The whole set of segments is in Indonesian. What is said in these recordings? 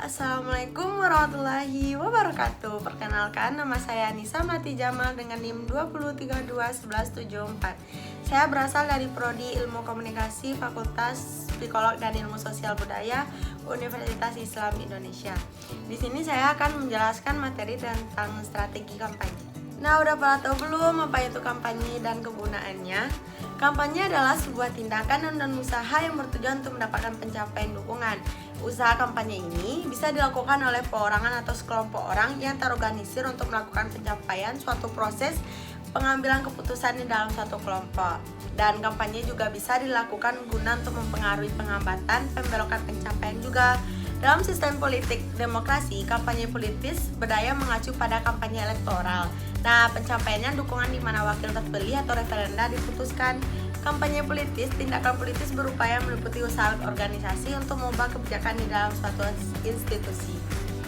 Assalamualaikum warahmatullahi wabarakatuh. Perkenalkan, nama saya Nisa Mati Jamal dengan NIM 203211774. Saya berasal dari Prodi Ilmu Komunikasi Fakultas Psikolog dan Ilmu Sosial Budaya Universitas Islam Indonesia. Di sini saya akan menjelaskan materi tentang strategi kampanye. Nah, udah pada tahu belum apa itu kampanye dan kegunaannya? Kampanye adalah sebuah tindakan dan usaha yang bertujuan untuk mendapatkan pencapaian dukungan. Usaha kampanye ini bisa dilakukan oleh perorangan atau sekelompok orang yang terorganisir untuk melakukan pencapaian suatu proses pengambilan keputusan di dalam suatu kelompok. Dan kampanye juga bisa dilakukan guna untuk mempengaruhi penghambatan pembelokan pencapaian juga. Dalam sistem politik demokrasi, kampanye politis berdaya mengacu pada kampanye elektoral. Nah, pencapaiannya dukungan di mana wakil terpilih atau referenda diputuskan. Kampanye politis, tindakan politis berupaya meliputi usaha organisasi untuk mengubah kebijakan di dalam suatu institusi.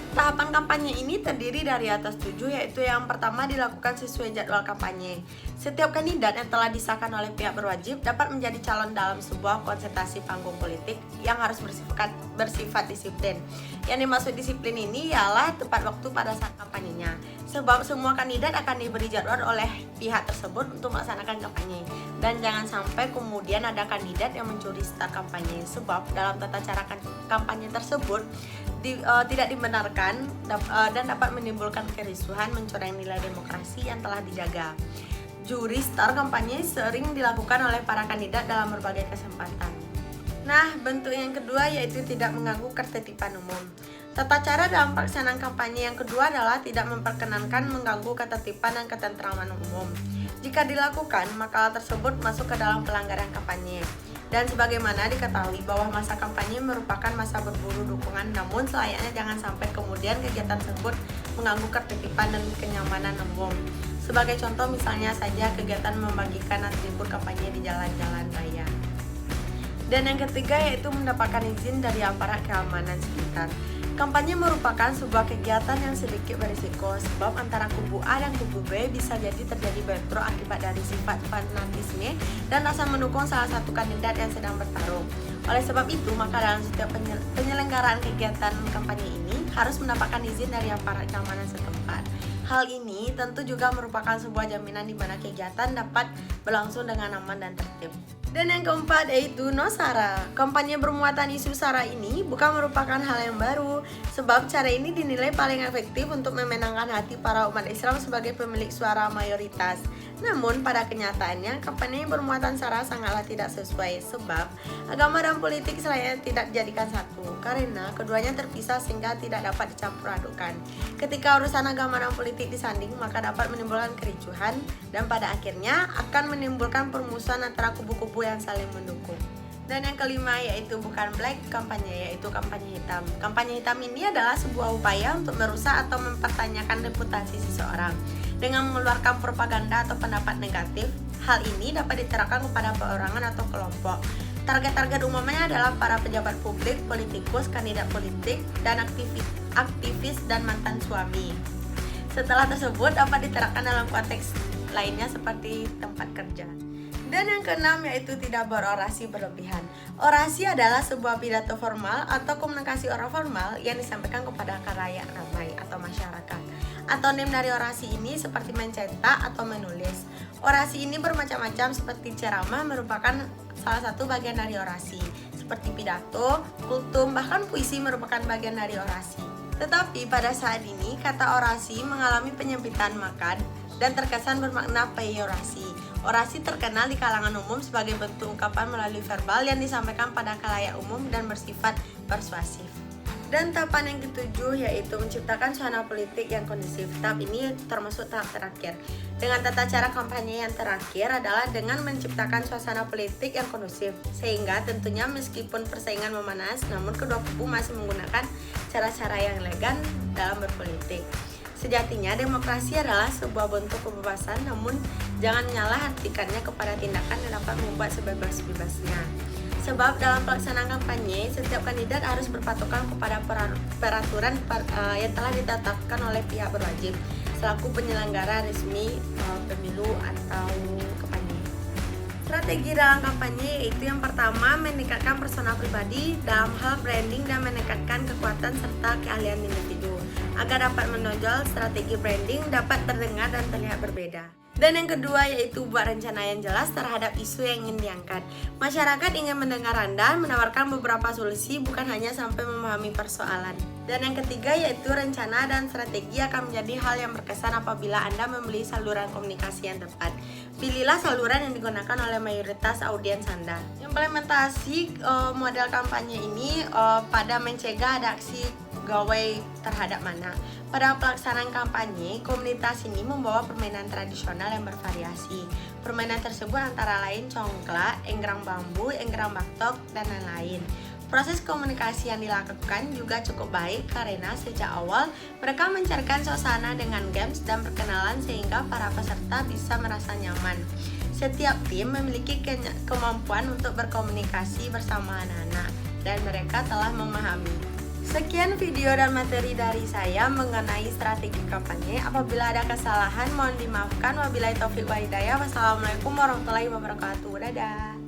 Tahapan kampanye ini terdiri dari atas 7, yaitu yang pertama dilakukan sesuai jadwal kampanye. Setiap kandidat yang telah disahkan oleh pihak berwajib dapat menjadi calon dalam sebuah konsentrasi panggung politik yang harus bersifat disiplin. Yang dimaksud disiplin ini ialah tepat waktu pada saat kampanyenya. Sebab semua kandidat akan diberi jadwal oleh pihak tersebut untuk melaksanakan kampanye. Dan jangan sampai kemudian ada kandidat yang mencuri start kampanye. Sebab dalam tata cara kampanye tersebut tidak dibenarkan dan dapat menimbulkan kerisuhan, mencoreng nilai demokrasi yang telah dijaga. Juri start kampanye sering dilakukan oleh para kandidat dalam berbagai kesempatan. Nah, bentuk yang kedua yaitu tidak mengganggu ketertiban umum. Tata cara dalam pelaksanaan kampanye yang kedua adalah tidak memperkenankan mengganggu ketertiban dan ketentraman umum. Jika dilakukan, maka hal tersebut masuk ke dalam pelanggaran kampanye. Dan sebagaimana diketahui bahwa masa kampanye merupakan masa berburu dukungan, namun selayaknya jangan sampai kemudian kegiatan tersebut mengganggu ketertiban dan kenyamanan umum. Sebagai contoh misalnya saja kegiatan membagikan atribut kampanye di jalan-jalan raya. Dan yang ketiga yaitu mendapatkan izin dari aparat keamanan sekitar. Kampanye merupakan sebuah kegiatan yang sedikit berisiko, sebab antara kubu A dan kubu B bisa jadi terjadi bentrok akibat dari sifat fanatisme dan rasa mendukung salah satu kandidat yang sedang bertarung. Oleh sebab itu, maka dalam setiap penyelenggaraan kegiatan kampanye ini harus mendapatkan izin dari aparat keamanan setempat. Hal ini tentu juga merupakan sebuah jaminan di mana kegiatan dapat berlangsung dengan aman dan tertib. Dan yang keempat yaitu no sara. Kampanye bermuatan isu sara ini bukan merupakan hal yang baru, sebab cara ini dinilai paling efektif untuk memenangkan hati para umat Islam sebagai pemilik suara mayoritas. Namun pada kenyataannya kampanye bermuatan sara sangatlah tidak sesuai, sebab agama dan politik selayaknya tidak dijadikan satu, karena keduanya terpisah sehingga tidak dapat dicampur adukan. Ketika urusan agama dan politik disanding, maka dapat menimbulkan kericuhan dan pada akhirnya akan menimbulkan permusuhan antara kubu-kubu yang saling mendukung. Dan yang kelima yaitu bukan black kampanye, yaitu kampanye hitam. Kampanye hitam ini adalah sebuah upaya untuk merusak atau mempertanyakan reputasi seseorang dengan mengeluarkan propaganda atau pendapat negatif. Hal ini dapat diterapkan kepada perorangan atau kelompok. Target-target umumnya adalah para pejabat publik, politikus, kandidat politik, dan aktivis dan mantan suami. Setelah tersebut dapat diterapkan dalam konteks lainnya seperti tempat kerja. Dan yang keenam yaitu tidak berorasi berlebihan. Orasi adalah sebuah pidato formal atau komunikasi oral formal yang disampaikan kepada khalayak ramai atau masyarakat. Antonim dari orasi ini seperti mencetak atau menulis. Orasi ini bermacam-macam seperti ceramah merupakan salah satu bagian dari orasi. Seperti pidato, kultum, bahkan puisi merupakan bagian dari orasi. Tetapi pada saat ini kata orasi mengalami penyempitan makan dan terkesan bermakna peyorasi. Orasi terkenal di kalangan umum sebagai bentuk ungkapan melalui verbal yang disampaikan pada khalayak umum dan bersifat persuasif. Dan tahapan yang ketujuh yaitu menciptakan suasana politik yang kondusif. Tahap ini termasuk tahap terakhir. Dengan tata cara kampanye yang terakhir adalah dengan menciptakan suasana politik yang kondusif, sehingga tentunya meskipun persaingan memanas, namun kedua kubu masih menggunakan cara-cara yang elegan dalam berpolitik. Sejatinya demokrasi adalah sebuah bentuk kebebasan, namun jangan menyalahartikannya kepada tindakan yang dapat membuat sebebas-bebasnya. Sebab dalam pelaksanaan kampanye, setiap kandidat harus berpatokan kepada peraturan yang telah ditetapkan oleh pihak berwajib selaku penyelenggara resmi pemilu atau kampanye. Strategi dalam kampanye yaitu yang pertama, meningkatkan persona pribadi dalam hal branding dan meningkatkan kekuatan serta keahlian individu. Agar dapat menonjol, strategi branding dapat terdengar dan terlihat berbeda. Dan yang kedua yaitu buat rencana yang jelas terhadap isu yang ingin diangkat. Masyarakat ingin mendengar Anda menawarkan beberapa solusi, bukan hanya sampai memahami persoalan. Dan yang ketiga yaitu rencana dan strategi akan menjadi hal yang berkesan apabila Anda membeli saluran komunikasi yang tepat. Pilihlah saluran yang digunakan oleh mayoritas audiens Anda. Implementasi model kampanye ini pada mencegah ada aksi gawai terhadap mana. Pada pelaksanaan kampanye, komunitas ini membawa permainan tradisional yang bervariasi. Permainan tersebut antara lain congklak, enggrang bambu, enggrang baktok, dan lain-lain. Proses komunikasi yang dilakukan juga cukup baik karena sejak awal mereka mencairkan suasana dengan games dan perkenalan sehingga para peserta bisa merasa nyaman. Setiap tim memiliki kemampuan untuk berkomunikasi bersama anak-anak dan mereka telah memahami. Sekian video dan materi dari saya mengenai strategi kampanye. Apabila ada kesalahan mohon dimaafkan. Wabillahi taufiq wal hidayah. Wassalamualaikum warahmatullahi wabarakatuh. Dadah.